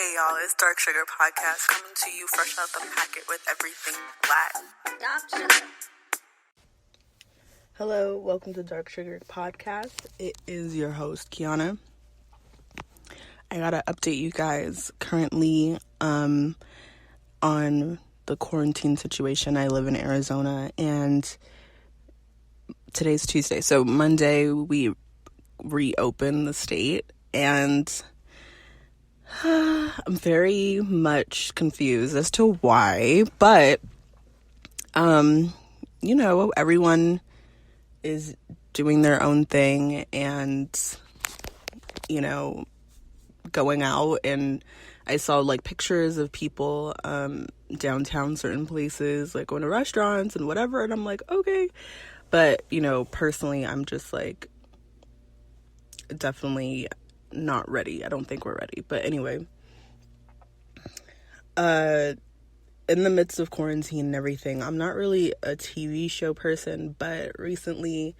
Hey y'all, it's Dark Sugar Podcast coming to you fresh out the packet with everything black. Dark Sugar. Hello, welcome to Dark Sugar Podcast. It is your host, Kiana. I gotta update you guys currently on the quarantine situation. I live in Arizona and today's Tuesday. So Monday we reopened the state and I'm very much confused as to why, but everyone is doing their own thing and going out, and I saw like pictures of people downtown, certain places, like going to restaurants and whatever, and I'm like, okay, but personally I'm just like definitely not ready. I don't think we're ready. But anyway, in the midst of quarantine and everything, I'm not really a TV show person, but recently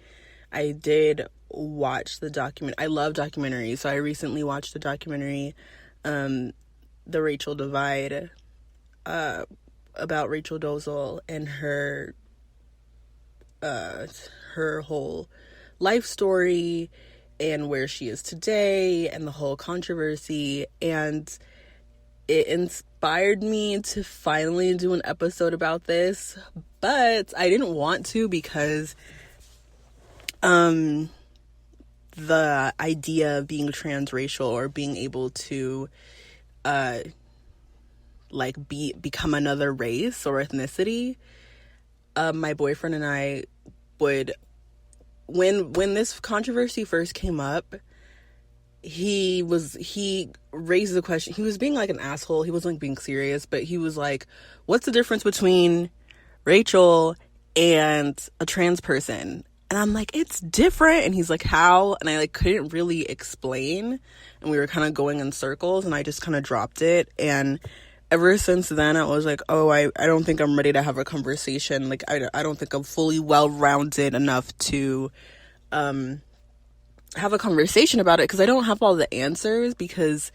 I did watch the document. I love documentaries, so I recently watched the documentary, The Racial Divide, about Rachel Dolezal and her whole life story and where she is today and the whole controversy, and it inspired me to finally do an episode about this, but I didn't want to because the idea of being transracial or being able to become another race or ethnicity, my boyfriend and I would, when this controversy first came up, he raised the question. He was being like an asshole. He wasn't being serious, but he was like, what's the difference between Rachel and a trans person? And I'm like, it's different. And he's like, how? And I couldn't really explain, and we were kind of going in circles, and I just kind of dropped it. And ever since then, I was like, oh, I don't think I'm ready to have a conversation. Like, I don't think I'm fully well-rounded enough to have a conversation about it, because I don't have all the answers. Because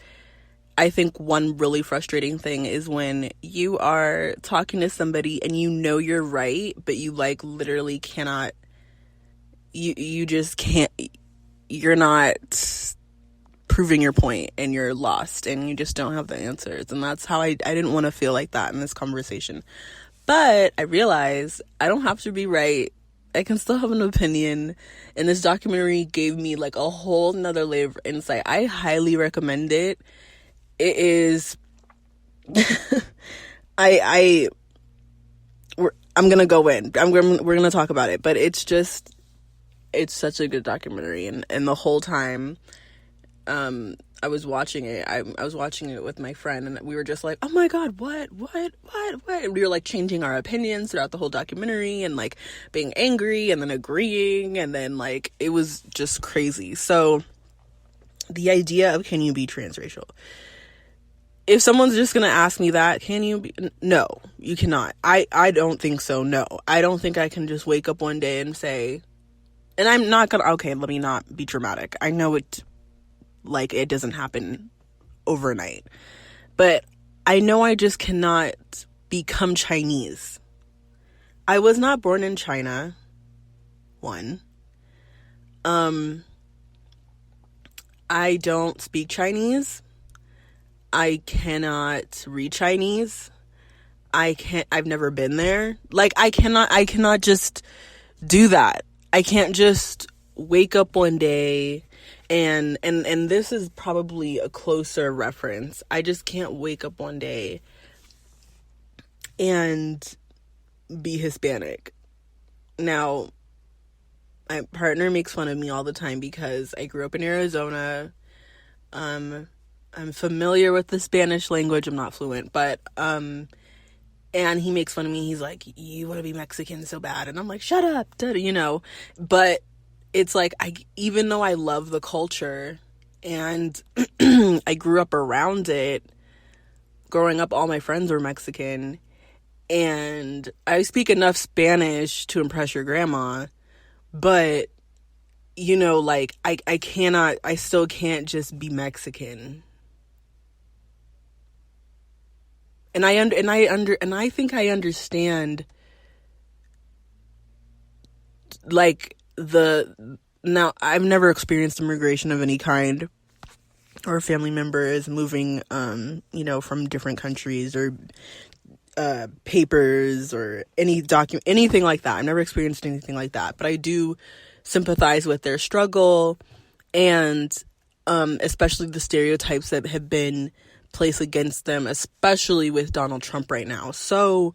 I think one really frustrating thing is when you are talking to somebody and you're right, but you literally cannot, you just can't, you're not proving your point, and you're lost and you just don't have the answers. And that's how I didn't want to feel like that in this conversation. But I realized I don't have to be right. I can still have an opinion, and this documentary gave me a whole nother layer of insight. I highly recommend it. It is I'm gonna go in. We're gonna talk about it, but it's such a good documentary, and the whole time I was watching it. I was watching it with my friend, and we were just like, oh my god, what? And we were changing our opinions throughout the whole documentary, and being angry and then agreeing, and then it was just crazy. So the idea of, can you be transracial? If someone's just gonna ask me that, can you be? No, you cannot. I don't think so. No, I don't think I can just wake up one day and say, and I'm not gonna, okay, let me not be dramatic. I know it doesn't happen overnight, but I know I just cannot become Chinese. I was not born in China. One. I don't speak Chinese. I cannot read Chinese. I've never been there. I cannot just do that. I can't just wake up one day and this is probably a closer reference. I just can't wake up one day and be Hispanic. Now, my partner makes fun of me all the time because I grew up in Arizona. I'm familiar with the Spanish language. I'm not fluent, but and he makes fun of me. He's like, you want to be Mexican so bad, and I'm like, shut up, but it's even though I love the culture and I grew up around it, growing up all my friends were Mexican, and I speak enough Spanish to impress your grandma, but I still can't just be Mexican. And I think I understand, like, now I've never experienced immigration of any kind, or family members moving, from different countries, or papers, or anything like that. I've never experienced anything like that, but I do sympathize with their struggle, and especially the stereotypes that have been placed against them, especially with Donald Trump right now. So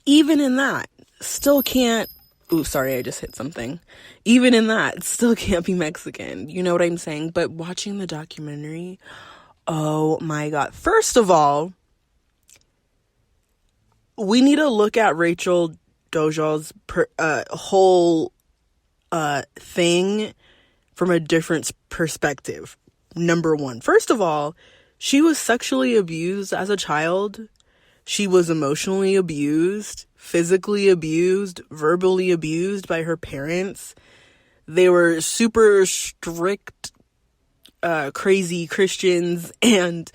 even in that, still can't, ooh, sorry, I just hit something. Even in that, still can't be Mexican. You know what I'm saying? But watching the documentary, oh my God. First of all, we need to look at Rachel Dolezal's whole thing from a different perspective. Number one. First of all, she was sexually abused as a child. She was emotionally abused, physically abused, verbally abused by her parents. They were super strict, crazy Christians, and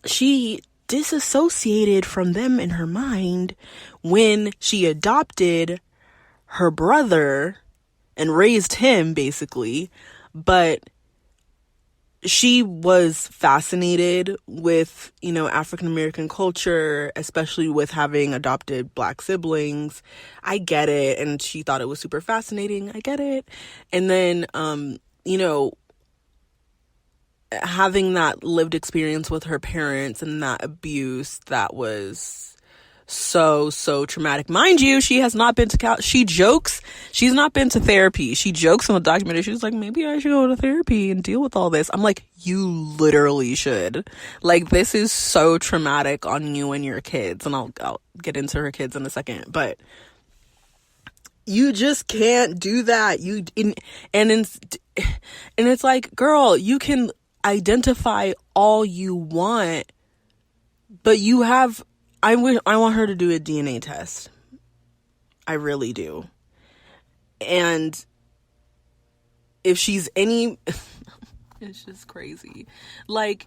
she disassociated from them in her mind when she adopted her brother and raised him, basically. But she was fascinated with, African American culture, especially with having adopted Black siblings. I get it. And she thought it was super fascinating. I get it. And then, having that lived experience with her parents and that abuse, that was so traumatic. Mind you, she has not been to she jokes she's not been to therapy. She jokes in the documentary, she's like, maybe I should go to therapy and deal with all this. I'm like, you literally should. Like, this is so traumatic on you and your kids, and I'll get into her kids in a second, but you just can't do that. And it's like, girl, you can identify all you want, but you have, I want her to do a DNA test. I really do. And if she's any, it's just crazy. Like,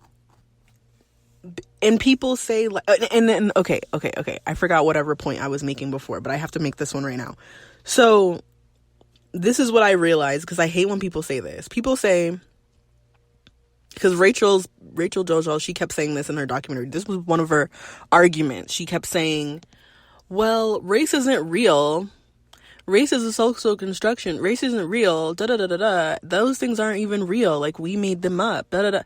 and people say, like, and then, okay. I forgot whatever point I was making before, but I have to make this one right now. So this is what I realized, because I hate when people say this. People say, because Rachel Dolezal, she kept saying this in her documentary. This was one of her arguments. She kept saying, well, race isn't real. Race is a social construction. Race isn't real. Da-da-da-da-da. Those things aren't even real. Like, we made them up. Da-da-da.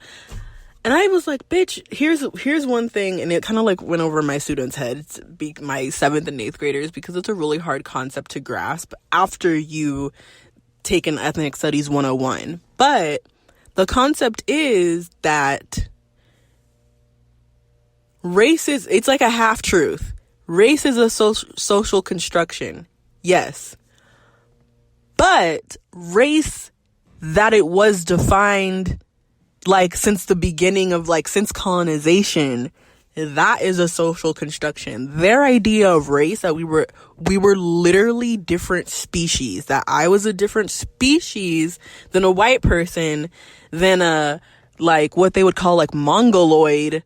And I was like, bitch, here's one thing. And it kind of like went over my students' heads, my 7th and 8th graders, because it's a really hard concept to grasp after you take an ethnic studies 101. But the concept is that race is, it's like a half truth. Race is a social construction. Yes. But race, that it was defined, like, since the beginning of, like, since colonization, that is a social construction. Their idea of race, that we were literally different species, that I was a different species than a white person, than a, like, what they would call, like, mongoloid,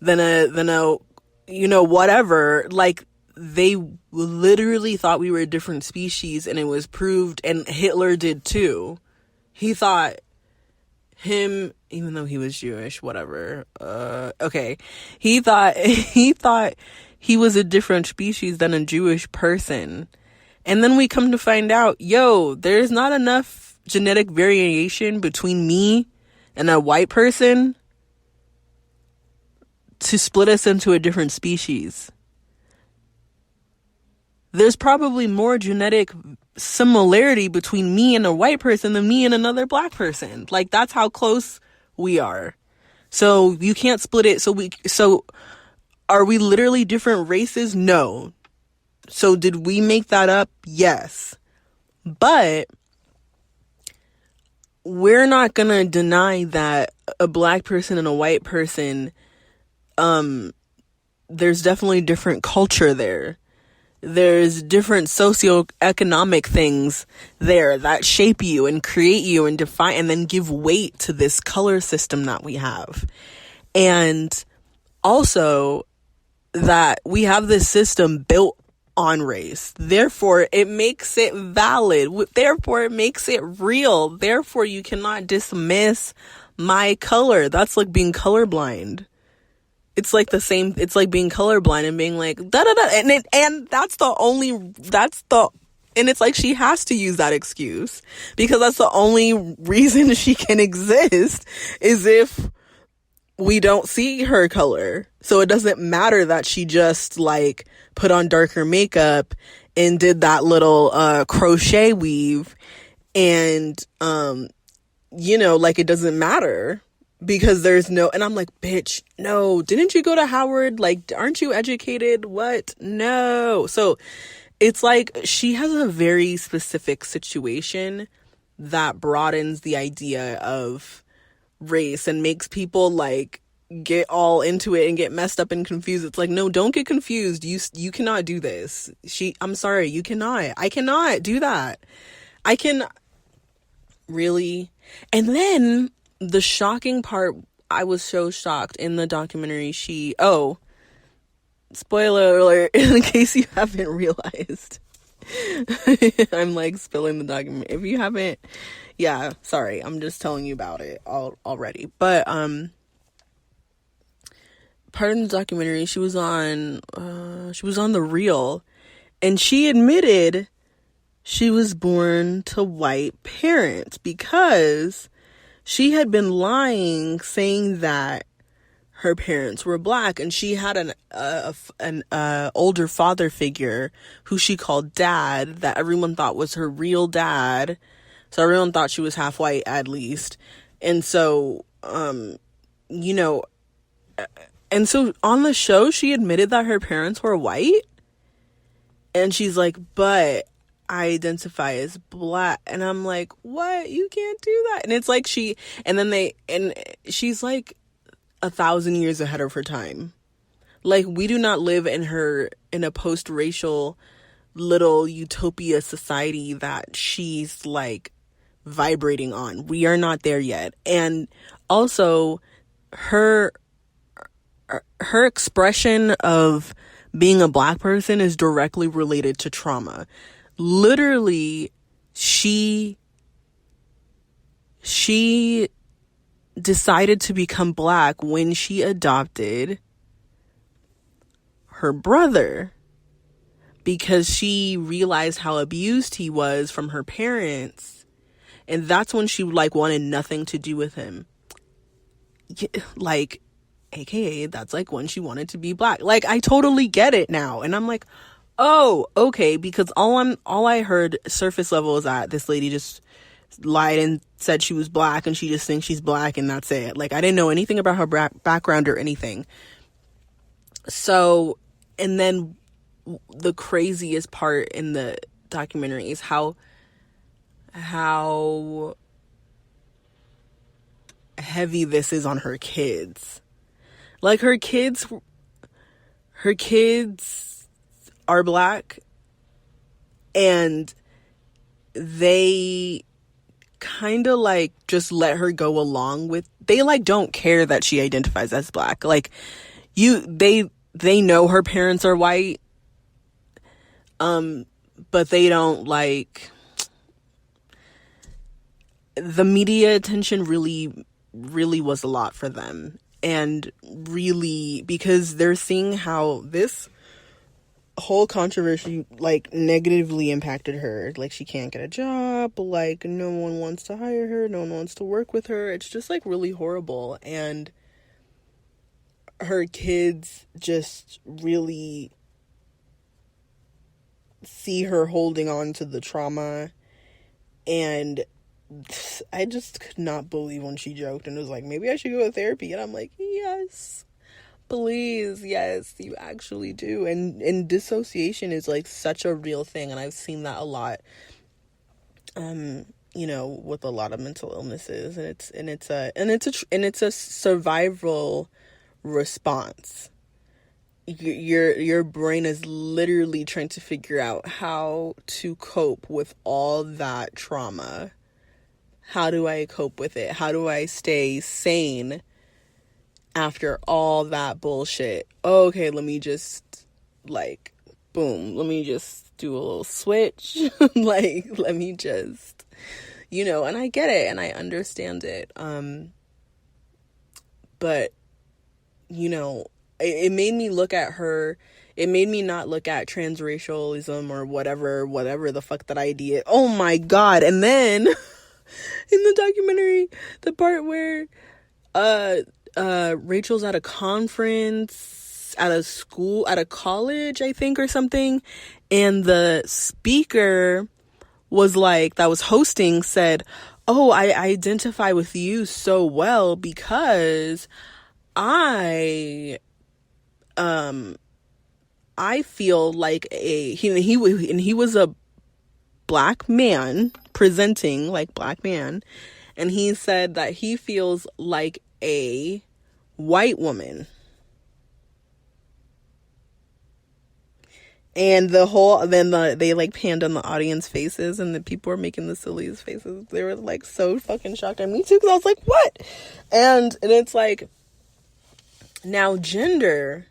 than a whatever. Like, they literally thought we were a different species, and it was proved, and Hitler did too. He thought him, even though he was Jewish, whatever, okay, he thought he was a different species than a Jewish person. And then we come to find out, there's not enough genetic variation between me and a white person to split us into a different species. There's probably more genetic similarity between me and a white person than me and another black person. Like, that's how close we are. So you can't split it. So are we literally different races? No. So did we make that up? Yes. But we're not gonna deny that a black person and a white person, there's definitely different culture there. There's different socioeconomic things there that shape you and create you and define and then give weight to this color system that we have. And also that we have this system built on race. Therefore, it makes it valid. Therefore, it makes it real. Therefore, you cannot dismiss my color. That's like being colorblind. It's like the same. It's like being colorblind and being like da da da. And that's the only. And it's like she has to use that excuse because that's the only reason she can exist is if we don't see her color. So it doesn't matter that she just like put on darker makeup and did that little crochet weave and like it doesn't matter because there's no. And I'm like, bitch, no, didn't you go to Howard? Like, aren't you educated? What? No. So it's like she has a very specific situation that broadens the idea of race and makes people like get all into it and get messed up and confused. It's like, no, don't get confused. You cannot do this. I'm sorry, you cannot. I cannot do that. I can really. And then the shocking part, I was so shocked in the documentary. Spoiler alert, in case you haven't realized. I'm like spilling the document. If you haven't, yeah, sorry. I'm just telling you about it already. But part of the documentary, she was on The Real, and she admitted she was born to white parents because she had been lying, saying that her parents were black, and she had an older father figure who she called dad that everyone thought was her real dad. So everyone thought she was half white at least. And so, and so on the show, she admitted that her parents were white. And she's like, but I identify as black. And I'm like, what? You can't do that. And it's like she's like 1,000 years ahead of her time. Like, we do not live in a post-racial little utopia society that she's like vibrating on. We are not there yet. And also her expression of being a black person is directly related to trauma. Literally, she decided to become black when she adopted her brother because she realized how abused he was from her parents, and that's when she like wanted nothing to do with him. Like, aka that's like when she wanted to be black. Like, I totally get it now. And I'm like, oh, okay, because all I heard surface level is that this lady just lied and said she was black and she just thinks she's black and that's it. Like, I didn't know anything about her background or anything. So, and then the craziest part in the documentary is how heavy this is on her kids. Like, her kids are black, and they kind of like just let her go along with, they like don't care that she identifies as black. Like, they know her parents are white, but they don't like, the media attention really was a lot for them. And really, because they're seeing how this whole controversy like negatively impacted her. Like, she can't get a job, like no one wants to hire her, no one wants to work with her. It's just like really horrible. And her kids just really see her holding on to the trauma. And I just could not believe when she joked and was like, maybe I should go to therapy. And I'm like, yes, please, yes, you actually do. And dissociation is like such a real thing, and I've seen that a lot, with a lot of mental illnesses, and it's a survival response. Your brain is literally trying to figure out how to cope with all that trauma. How do I cope with it? How do I stay sane after all that bullshit, okay, let me just, like, boom, let me just do a little switch. Like, let me just, and I get it and I understand it. But, it made me look at her. It made me not look at transracialism or whatever the fuck that idea. Oh my God. And then in the documentary, the part where Rachel's at a conference at a school, at a college, I think, or something, and the speaker was like, that was hosting, said, oh, I identify with you so well because I feel like he was a black man, presenting like black man, and he said that he feels like a white woman. And they like panned on the audience faces, and the people were making the silliest faces. They were like so fucking shocked, and me too, because I was like, what? And it's like, now gender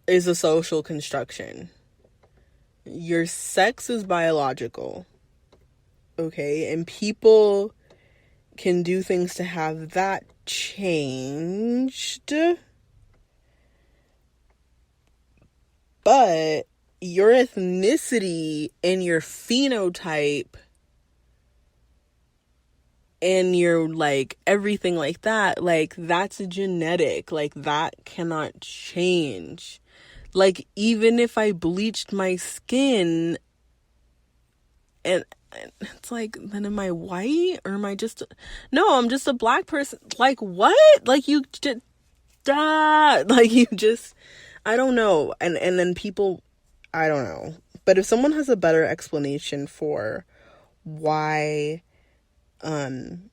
is a social construction. Your sex is biological, okay? And people can do things to have that changed. But your ethnicity and your phenotype and your, like, everything like that, like, that's a genetic. Like, that cannot change. Like, even if I bleached my skin, and it's like, then am I white? Or am I just... No, I'm just a black person. Like, what? Like, you just... Like, you just... I don't know. And then people... I don't know. But if someone has a better explanation for why being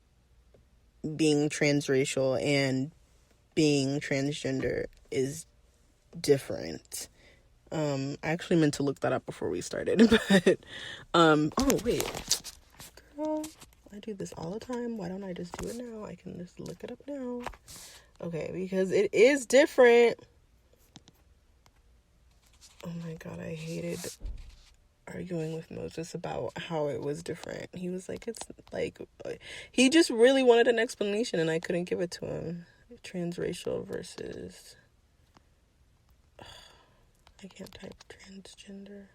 transracial and being transgender is different. I actually meant to look that up before we started, but oh wait, girl, I do this all the time. Why don't I just do it now? I can just look it up now. Okay, because it is different. Oh my God, I hated arguing with Moses about how it was different. He was like, it's like, he just really wanted an explanation and I couldn't give it to him. Transracial versus, I can't type transgender.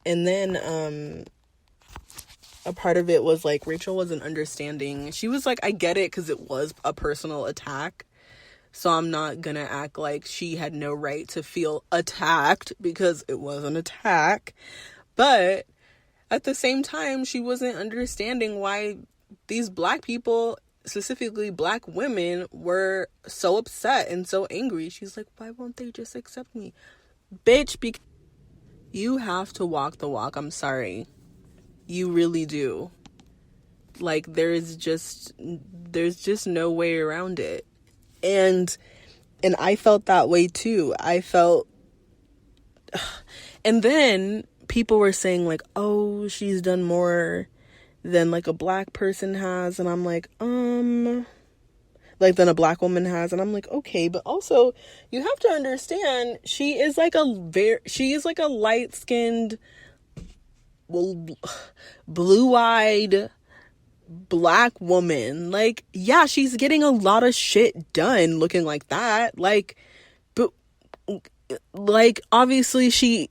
And then a part of it was like, Rachel wasn't understanding. She was like, I get it because it was a personal attack. So I'm not gonna act like she had no right to feel attacked because it was an attack. But at the same time, she wasn't understanding why these black people, specifically black women, were so upset and so angry. She's like, why won't they just accept me? Bitch, because you have to walk the walk. I'm sorry. You really do. Like, there's just no way around it. And I felt that way too. And then people were saying like, oh, she's done more than like a black person has. And I'm like, like than a black woman has. And I'm like, okay, but also you have to understand, she is like a light-skinned, blue-eyed black woman. Like, yeah, she's getting a lot of shit done looking like that. Like, but like, obviously she's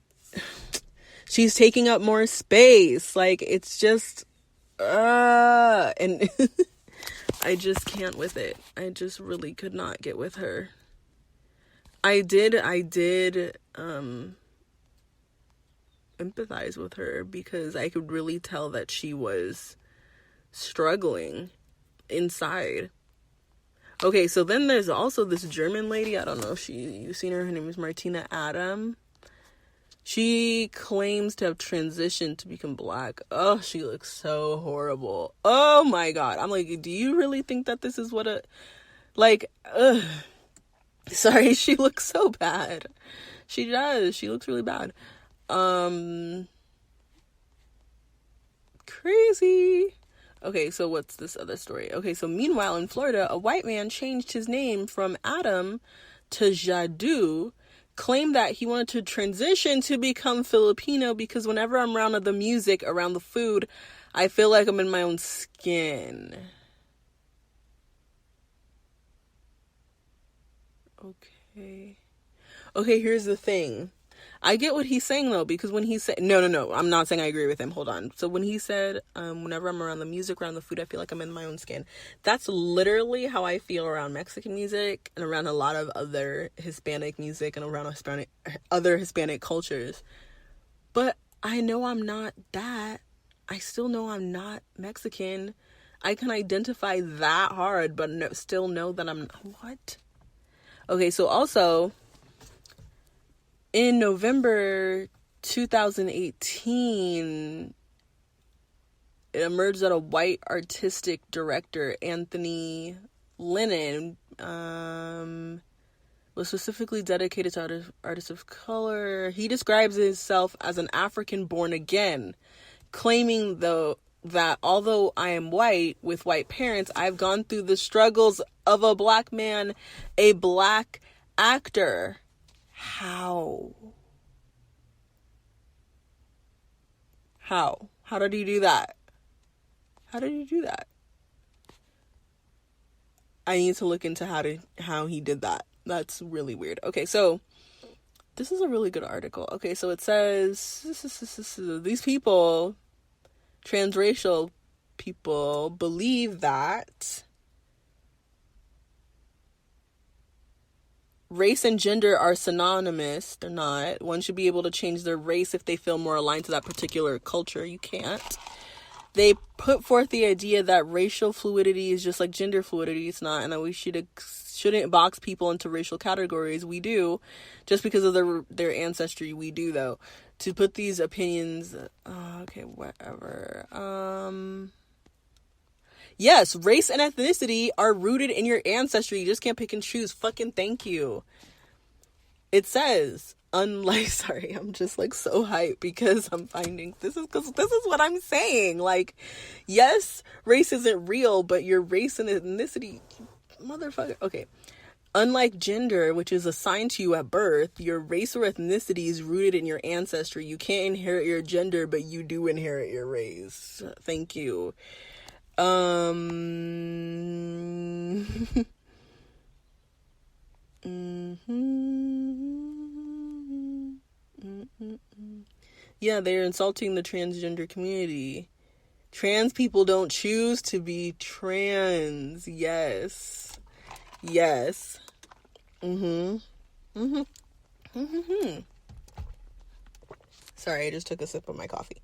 taking up more space. Like, it's just and I just can't with it. I just really could not get with her. I did empathize with her because I could really tell that she was struggling inside. Okay, so then there's also this German lady. I don't know if you've seen her. Her name is Martina Adam. She claims to have transitioned to become black. Oh, she looks so horrible. Oh my God. I'm like, do you really think that this is what sorry, she looks so bad. She does. She looks really bad. Crazy. Okay, so what's this other story? Okay, so meanwhile in Florida, a white man changed his name from Adam to Jadu, claimed that he wanted to transition to become Filipino because whenever I'm around the music, around the food, I feel like I'm in my own skin. Okay. Okay, here's the thing. I get what he's saying though, because when he said no, I'm not saying I agree with him. Hold on. So when he said, whenever I'm around the music, around the food, I feel like I'm in my own skin. That's literally how I feel around Mexican music and around a lot of other Hispanic music and around other Hispanic cultures. But I know I'm not that. I still know I'm not Mexican. I can identify that hard, but still know that I'm what? Okay, so also in November 2018, it emerged that a white artistic director, Anthony Lennon, was specifically dedicated to artists of color. He describes himself as an African born again, claiming though that although I am white with white parents, I've gone through the struggles of a black man, a black actor. How did he do that? How did he do that? I need to look into how he did that. That's really weird. Okay, so this is a really good article. Okay, so it says these people, transracial people, believe that race and gender are synonymous. They're not. One should be able to change their race if they feel more aligned to that particular culture. You can't. They put forth the idea that racial fluidity is just like gender fluidity. It's not, and that we shouldn't box people into racial categories. We do, just because of their ancestry. We do, though. To put these opinions, okay, whatever. Yes, race and ethnicity are rooted in your ancestry. You just can't pick and choose. Fucking thank you. It says, sorry, I'm just like so hyped because I'm finding this is what I'm saying. Like, yes, race isn't real, but your race and ethnicity, motherfucker. Okay. Unlike gender, which is assigned to you at birth, your race or ethnicity is rooted in your ancestry. You can't inherit your gender, but you do inherit your race. Thank you. Yeah, they're insulting the transgender community. Trans people don't choose to be trans. Yes. Sorry, I just took a sip of my coffee.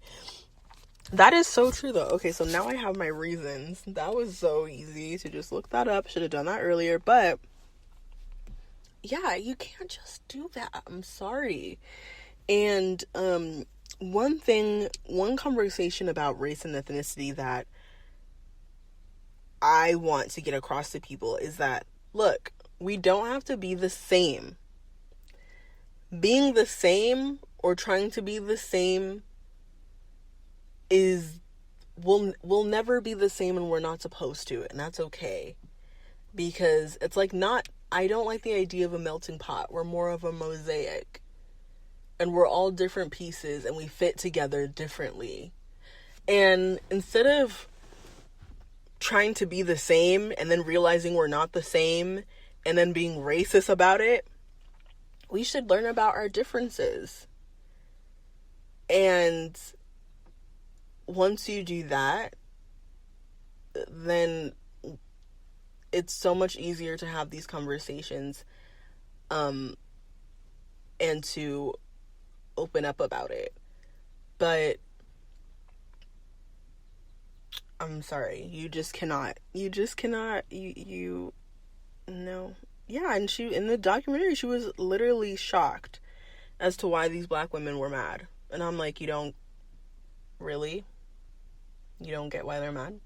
That is so true, though. Okay, so now I have my reasons. That was so easy to just look that up. Should have done that earlier, but yeah, you can't just do that. I'm sorry. And one conversation about race and ethnicity that I want to get across to people is that, look, we don't have to be the same. Being the same or trying to be the same we'll never be the same, and we're not supposed to, and that's okay. Because it's like I don't like the idea of a melting pot. We're more of a mosaic. And we're all different pieces, and we fit together differently. And instead of trying to be the same and then realizing we're not the same and then being racist about it, we should learn about our differences. And once you do that, then it's so much easier to have these conversations and to open up about it. But I'm sorry, you no. Yeah, and she, in the documentary, she was literally shocked as to why these black women were mad. And I'm like, you don't get why they're mad?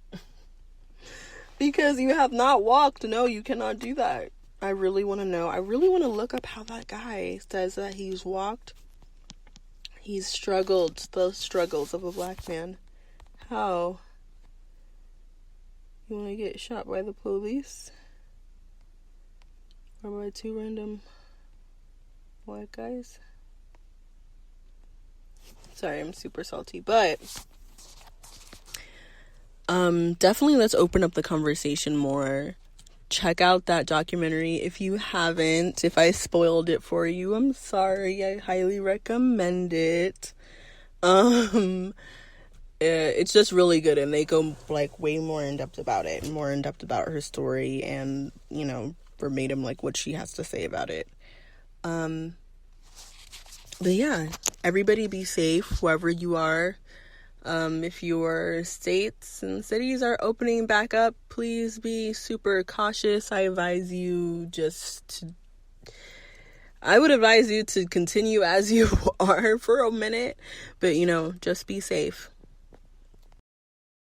Because you have not walked. No, you cannot do that. I really want to know. I really want to look up how that guy says that he's walked. He's struggled, the struggles of a black man. How? You want to get shot by the police? Or by two random white guys? Sorry, I'm super salty. But definitely let's open up the conversation more. Check out that documentary if you haven't. If I spoiled it for you, I'm sorry. I highly recommend it. It's just really good, and they go like way more in depth about it, more in depth about her story, and verbatim like what she has to say about it. But yeah, everybody be safe wherever you are. If your states and cities are opening back up, please be super cautious. I would advise you to continue as you are for a minute, but just be safe.